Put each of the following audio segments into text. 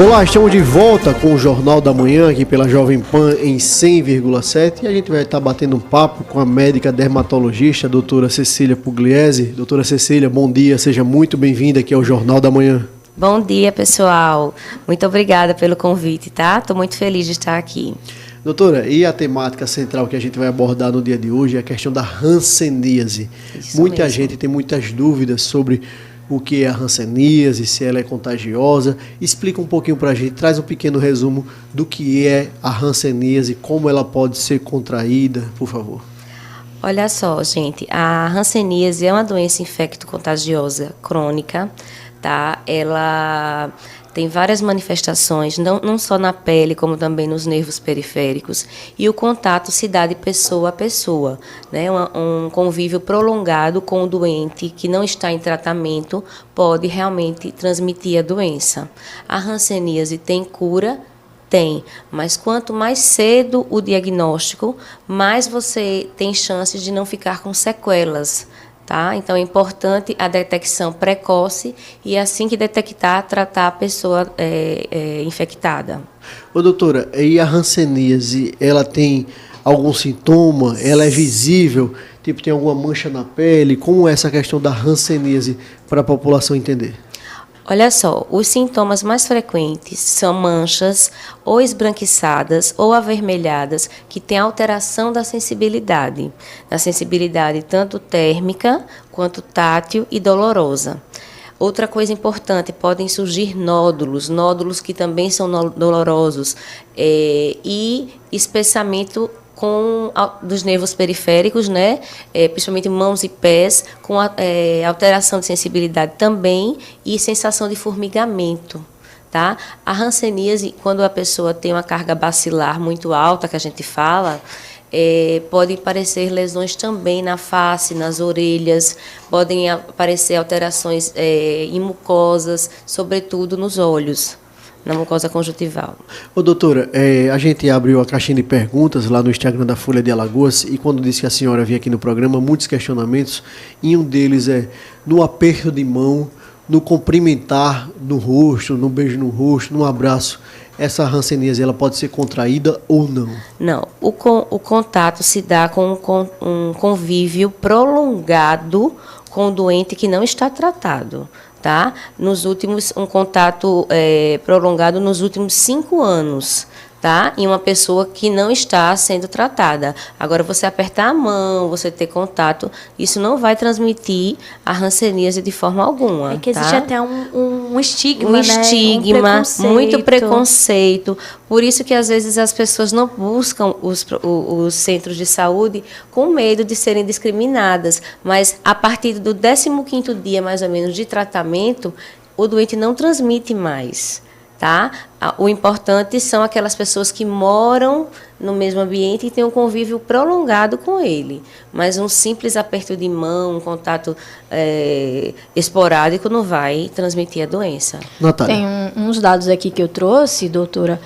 Olá, estamos de volta com o Jornal da Manhã aqui pela Jovem Pan em 100,7 e a gente vai estar batendo um papo com a médica dermatologista, a doutora Cecília Pugliese. Doutora Cecília, bom dia, seja muito bem-vinda aqui ao Jornal da Manhã. Bom dia, pessoal. Muito obrigada pelo convite, tá? Estou muito feliz de estar aqui. Doutora, e a temática central que a gente vai abordar no dia de hoje é a questão da hanseníase. Muita gente tem muitas dúvidas sobre o que é a hanseníase, se ela é contagiosa. Explica um pouquinho para a gente, traz um pequeno resumo do que é a hanseníase, como ela pode ser contraída, por favor. Olha só, gente, a hanseníase é uma doença infecto-contagiosa crônica, tá? Ela tem várias manifestações, não só na pele, como também nos nervos periféricos. E o contato se dá de pessoa a pessoa, né? Um convívio prolongado com o doente que não está em tratamento pode realmente transmitir a doença. A hanseníase tem cura? Tem, mas quanto mais cedo o diagnóstico, mais você tem chances de não ficar com sequelas. Tá? Então, é importante a detecção precoce e, assim que detectar, tratar a pessoa infectada. Ô, doutora, e a hanseníase, ela tem algum sintoma? Ela é visível? Tipo, tem alguma mancha na pele? Como é essa questão da hanseníase para a população entender? Olha só, os sintomas mais frequentes são manchas ou esbranquiçadas ou avermelhadas que têm alteração da sensibilidade tanto térmica quanto tátil e dolorosa. Outra coisa importante, podem surgir nódulos que também são dolorosos e espessamento dos nervos periféricos, né? Principalmente mãos e pés, com alteração de sensibilidade também e sensação de formigamento. Tá? A hanseníase, quando a pessoa tem uma carga bacilar muito alta, que a gente fala, podem aparecer lesões também na face, nas orelhas, podem aparecer alterações em mucosas, sobretudo nos olhos, na mucosa conjuntival. Ô, doutora, a gente abriu a caixinha de perguntas lá no Instagram da Folha de Alagoas e quando disse que a senhora vinha aqui no programa, muitos questionamentos, e um deles é no aperto de mão, no cumprimentar no rosto, no beijo no rosto, no abraço. Essa hanseníase, ela pode ser contraída ou não? Não, o contato se dá com um convívio prolongado com o doente que não está tratado. Tá? Um contato prolongado nos últimos 5 anos, tá? Em uma pessoa que não está sendo tratada. Agora, você apertar a mão, você ter contato, isso não vai transmitir a hanseníase de forma alguma. É que existe até um estigma, né? Muito preconceito. Por isso que, às vezes, as pessoas não buscam os centros de saúde com medo de serem discriminadas. Mas, a partir do 15º dia, mais ou menos, de tratamento, o doente não transmite mais. Tá? O importante são aquelas pessoas que moram no mesmo ambiente e têm um convívio prolongado com ele. Mas um simples aperto de mão, um contato esporádico não vai transmitir a doença. Natália. Tem uns dados aqui que eu trouxe, doutora.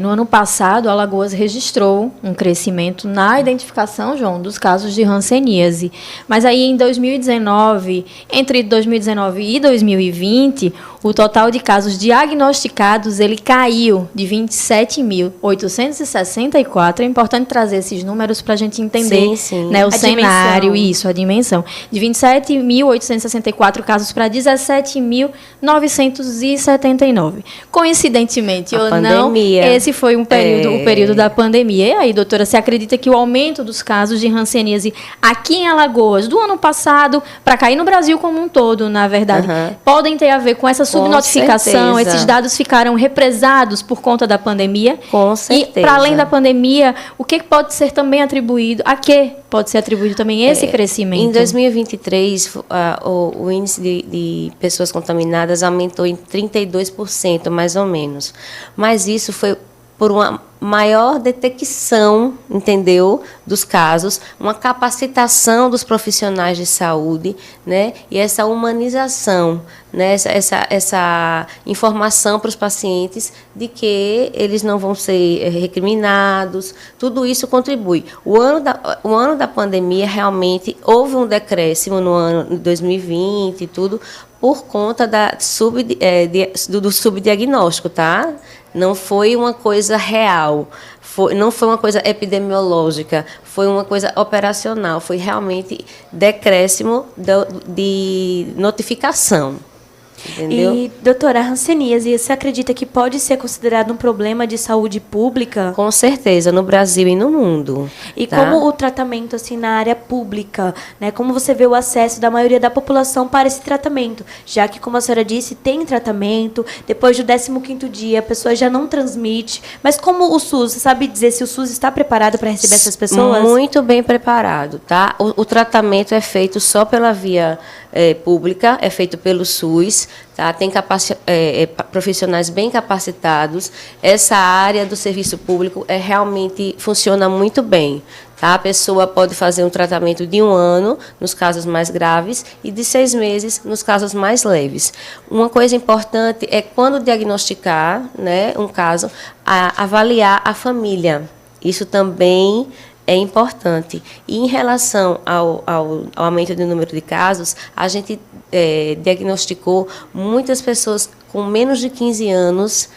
No ano passado, Alagoas registrou um crescimento na identificação, João, dos casos de hanseníase. Mas aí, em 2019, entre 2019 e 2020, o total de casos diagnosticados, ele caiu de 27.864. É importante trazer esses números para a gente entender né, o cenário, a dimensão. De 27.864 casos para 17.979. Coincidentemente ou não, esse foi o período da pandemia. E aí, doutora, você acredita que o aumento dos casos de hanseníase aqui em Alagoas, do ano passado para cá e no Brasil como um todo, na verdade, podem ter a ver com essa subnotificação? Esses dados ficaram represados por conta da pandemia? Com certeza. E, para além da pandemia, o que pode ser também atribuído? A que pode ser atribuído também esse crescimento? Em 2023, o índice de pessoas contaminadas aumentou em 32%, mais ou menos. Mas isso foi por uma maior detecção, entendeu, dos casos, uma capacitação dos profissionais de saúde, né, e essa humanização, né, essa informação para os pacientes de que eles não vão ser recriminados, tudo isso contribui. O ano da pandemia, realmente, houve um decréscimo no ano de 2020 e tudo, por conta do subdiagnóstico, tá? Não foi uma coisa real, não foi uma coisa epidemiológica, foi uma coisa operacional, foi realmente decréscimo de notificação. Entendeu? E, doutora, a hanseníase, você acredita que pode ser considerado um problema de saúde pública? Com certeza, no Brasil e no mundo. E como o tratamento assim, na área pública, né? Como você vê o acesso da maioria da população para esse tratamento? Já que, como a senhora disse, tem tratamento, depois do 15º dia a pessoa já não transmite. Mas como o SUS, você sabe dizer se o SUS está preparado para receber essas pessoas? Muito bem preparado, tá? O tratamento é feito só pela via pública, é feito pelo SUS, tá? Tem profissionais bem capacitados. Essa área do serviço público realmente funciona muito bem. Tá? A pessoa pode fazer um tratamento de 1 ano, nos casos mais graves, e de 6 meses, nos casos mais leves. Uma coisa importante é, quando diagnosticar, né, um caso, avaliar a família. Isso também é importante. E em relação ao aumento do número de casos, a gente diagnosticou muitas pessoas com menos de 15 anos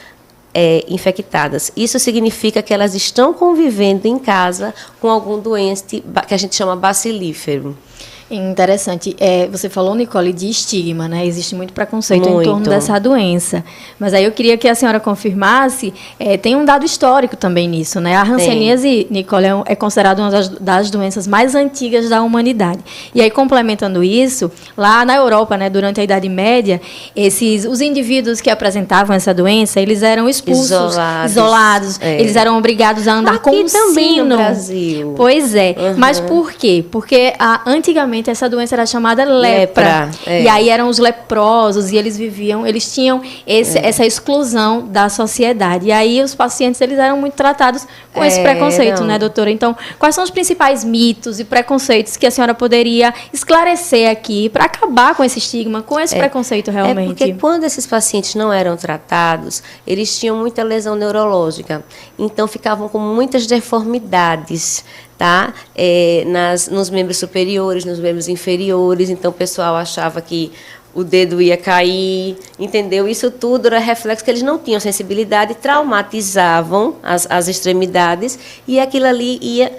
infectadas. Isso significa que elas estão convivendo em casa com algum doente que a gente chama bacilífero. Interessante. Você falou, Nicole, de estigma, né? Existe muito preconceito em torno dessa doença. Mas aí eu queria que a senhora confirmasse, tem um dado histórico também nisso, né? A hanseníase, Nicole, é considerada uma das doenças mais antigas da humanidade. E aí, complementando isso, lá na Europa, né, durante a Idade Média, os indivíduos que apresentavam essa doença, eles eram expulsos, isolados, eles eram obrigados a andar com um sino. No Brasil. Pois é. Uhum. Mas por quê? Porque antigamente essa doença era chamada lepra. E aí eram os leprosos e eles tinham essa exclusão da sociedade. E aí os pacientes, eles eram muito tratados com esse preconceito, né, doutora? Então, quais são os principais mitos e preconceitos que a senhora poderia esclarecer aqui para acabar com esse estigma, com esse preconceito realmente? Porque quando esses pacientes não eram tratados, eles tinham muita lesão neurológica. Então, ficavam com muitas deformidades, tá? Nos membros superiores, nos membros inferiores. Então, o pessoal achava que o dedo ia cair, entendeu? Isso tudo era reflexo que eles não tinham sensibilidade, traumatizavam as extremidades, e aquilo ali ia,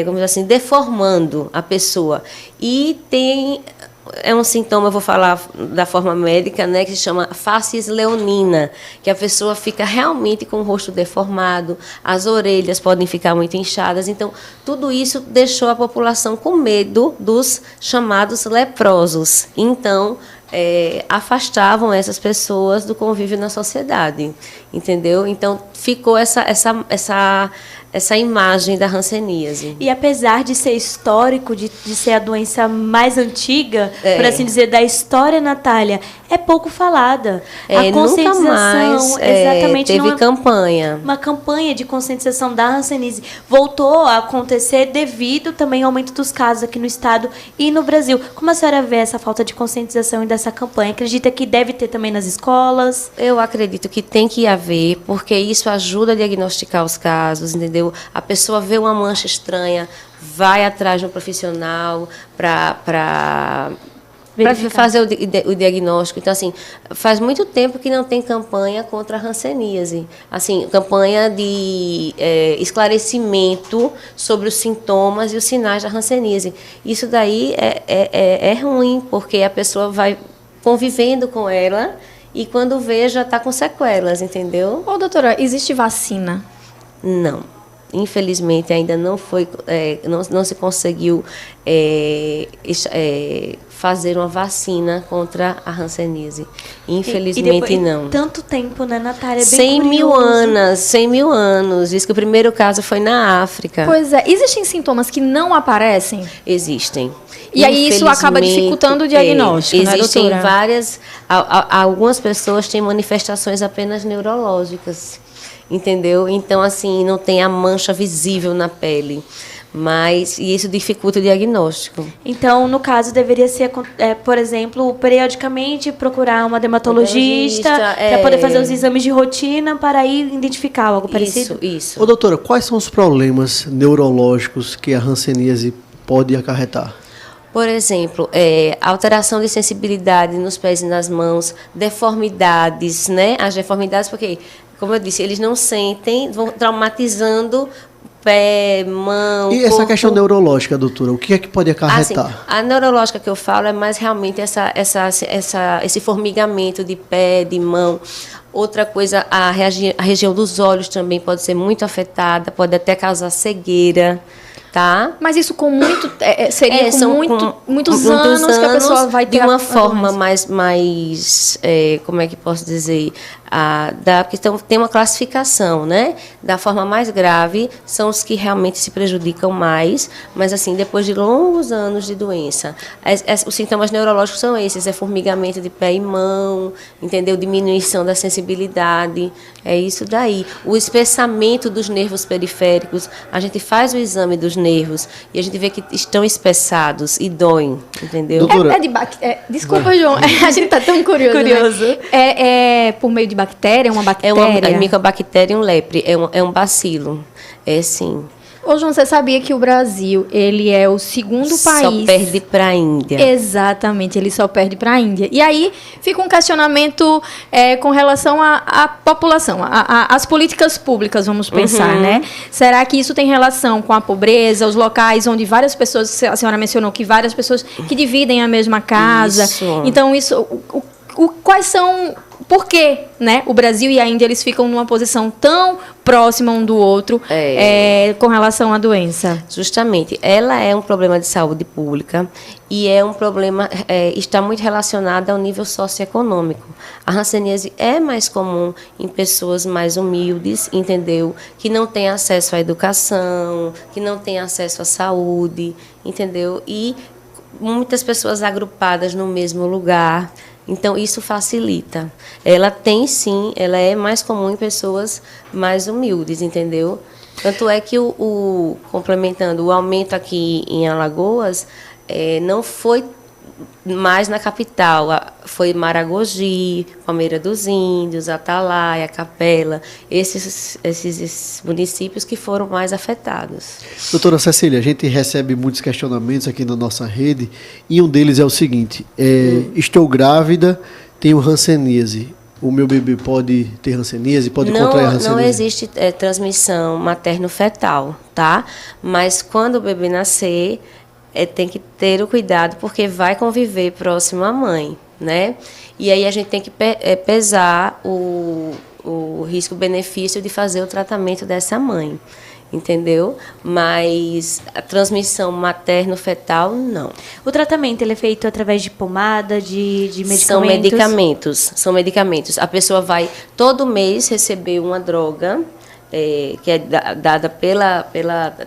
como dizer assim, deformando a pessoa. E é um sintoma, eu vou falar da forma médica, né, que se chama facies leonina, que a pessoa fica realmente com o rosto deformado, as orelhas podem ficar muito inchadas. Então, tudo isso deixou a população com medo dos chamados leprosos. Então, afastavam essas pessoas do convívio na sociedade, entendeu? Então, ficou essa imagem da hanseníase. E apesar de ser histórico, de ser a doença mais antiga, por assim dizer, da história, Natália, é pouco falada. A conscientização, nunca mais, exatamente, teve campanha. Uma campanha de conscientização da hanseníase voltou a acontecer devido também ao aumento dos casos aqui no estado e no Brasil. Como a senhora vê essa falta de conscientização e dessa campanha? Acredita que deve ter também nas escolas? Eu acredito que tem que haver, porque isso ajuda a diagnosticar os casos, entendeu? A pessoa vê uma mancha estranha, vai atrás de um profissional para fazer o diagnóstico. Então, assim, faz muito tempo que não tem campanha contra a hanseníase. Assim, campanha de esclarecimento sobre os sintomas e os sinais da hanseníase. Isso daí é ruim, porque a pessoa vai convivendo com ela e quando vê já está com sequelas, entendeu? Doutora, existe vacina? Não. Infelizmente, ainda não se conseguiu fazer uma vacina contra a hanseníase. Infelizmente, não. Tanto tempo, né, Natália? 100 mil anos. Diz que o primeiro caso foi na África. Pois é. Existem sintomas que não aparecem? Existem. E aí isso acaba dificultando o diagnóstico, né, existem doutora? algumas pessoas têm manifestações apenas neurológicas. entendeu? Então, assim, não tem a mancha visível na pele. E isso dificulta o diagnóstico. Então, no caso, deveria ser, por exemplo, periodicamente procurar uma dermatologista para poder fazer os exames de rotina para aí identificar algo parecido? Isso. Ô, doutora, quais são os problemas neurológicos que a hanseníase pode acarretar? Por exemplo, alteração de sensibilidade nos pés e nas mãos, deformidades, né? As deformidades, porque, como eu disse, eles não sentem, vão traumatizando pé, mão, E essa questão neurológica, doutora, o que é que pode acarretar? Assim, a neurológica que eu falo é mais realmente esse formigamento de pé, de mão. Outra coisa, a região dos olhos também pode ser muito afetada, pode até causar cegueira. Tá? Mas isso com muito seria com muitos anos que a pessoa vai ter de uma forma mais como é que posso dizer, tem uma classificação, né? Da forma mais grave são os que realmente se prejudicam mais, mas assim depois de longos anos de doença, os sintomas neurológicos são esses: formigamento de pé e mão, entendeu? Diminuição da sensibilidade, é isso daí. O espessamento dos nervos periféricos, a gente faz o exame dos nervos e a gente vê que estão espessados e doem, entendeu? Doutora, desculpa, João, a gente está tão curioso. Né? É por meio de bactéria, é uma bactéria? É uma Mycobacterium lepre, é um bacilo, sim. Ô, João, você sabia que o Brasil, ele é o segundo país... Só perde para a Índia. Exatamente, ele só perde para a Índia. E aí fica um questionamento com relação à população, às políticas públicas, vamos pensar, né? Será que isso tem relação com a pobreza, os locais onde várias pessoas, a senhora mencionou que várias pessoas que dividem a mesma casa. Isso. Então, quais são... Por que, né, o Brasil e a Índia eles ficam numa posição tão próxima um do outro com relação à doença? Justamente, ela é um problema de saúde pública e é um problema, está muito relacionado ao nível socioeconômico. A hanseníase é mais comum em pessoas mais humildes, entendeu? Que não têm acesso à educação, que não têm acesso à saúde, entendeu? E muitas pessoas agrupadas no mesmo lugar. Então, isso facilita. Ela é mais comum em pessoas mais humildes, entendeu? Tanto é que, complementando, o aumento aqui em Alagoas não foi mais na capital, foi Maragogi, Palmeira dos Índios, Atalaia, Capela, esses municípios que foram mais afetados. Doutora Cecília, a gente recebe muitos questionamentos aqui na nossa rede e um deles é o seguinte: estou grávida, tenho hanseníase. O meu bebê pode ter hanseníase, pode contrair hanseníase? Não existe transmissão materno-fetal, tá? Mas quando o bebê nascer, tem que ter o cuidado, porque vai conviver próximo à mãe, né? E aí a gente tem que pesar o risco-benefício de fazer o tratamento dessa mãe, entendeu? Mas a transmissão materno-fetal, não. O tratamento ele é feito através de pomada, de medicamentos? São medicamentos. A pessoa vai todo mês receber uma droga, que é dada pela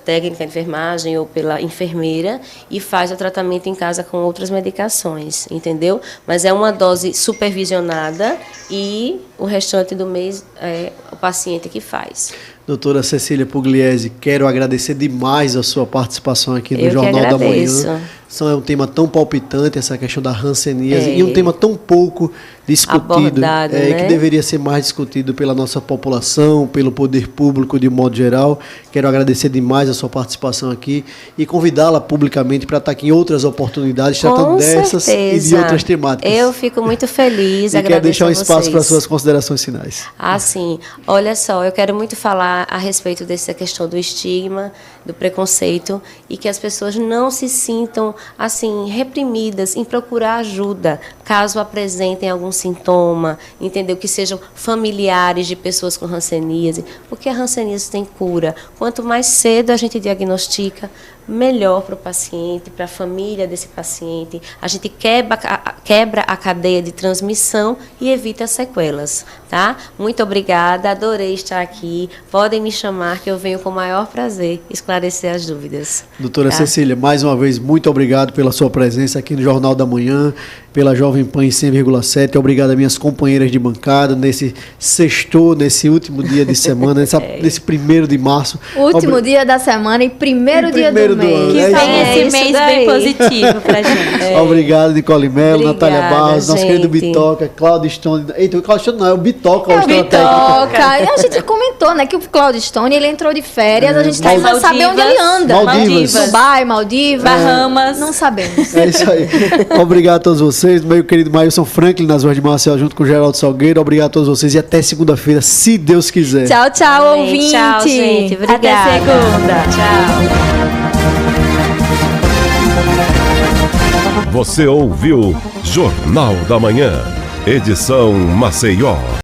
técnica de enfermagem ou pela enfermeira, e faz o tratamento em casa com outras medicações, entendeu? Mas é uma dose supervisionada e o restante do mês é o paciente que faz. Doutora Cecília Pugliese, quero agradecer demais a sua participação aqui no Jornal da Manhã. É um tema tão palpitante, essa questão da hanseníase, e um tema tão pouco discutido, né? Que deveria ser mais discutido pela nossa população, pelo poder público de modo geral. Quero agradecer demais a sua participação aqui e convidá-la publicamente para estar aqui em outras oportunidades, tratando dessas e de outras temáticas. Eu fico muito feliz, e quero deixar um espaço para suas considerações finais. Sim. Olha só, eu quero muito falar a respeito dessa questão do estigma, do preconceito, e que as pessoas não se sintam assim reprimidas em procurar ajuda caso apresentem algum sintoma, entendeu? Que sejam familiares de pessoas com hanseníase, porque a hanseníase tem cura. Quanto mais cedo a gente diagnostica, melhor para o paciente, para a família desse paciente. A gente quebra a cadeia de transmissão e evita sequelas, tá? Muito obrigada, adorei estar aqui. Podem me chamar que eu venho com o maior prazer esclarecer as dúvidas. Doutora Cecília, mais uma vez, muito obrigado pela sua presença aqui no Jornal da Manhã, pela Jovem Jovem Pan em 100,7. Obrigado às minhas companheiras de bancada nesse sextou, nesse último dia de semana, nesse 1º de março. Último dia da semana e primeiro dia do mês. Que vem esse mês bem positivo pra gente. Obrigado, Nicole Melo, Natália Barros, nosso querido Bitoca, Cláudio Stone. Eita, o Cláudio Stone não, é o Bitoca. O Bitoca. A gente comentou, né, que o Cláudio Stone, ele entrou de férias, a gente tá indo saber onde ele anda. Maldivas. Dubai, Maldivas. Bahamas. Não sabemos. É isso aí. Obrigado a todos vocês, meu querido Mailson Franklin, nas ruas de Marcel, junto com o Geraldo Salgueiro. Obrigado a todos vocês e até segunda-feira, se Deus quiser. Tchau, tchau, ouvinte. Tchau, gente. Obrigada. Até segunda. Tchau. Você ouviu Jornal da Manhã, edição Maceió.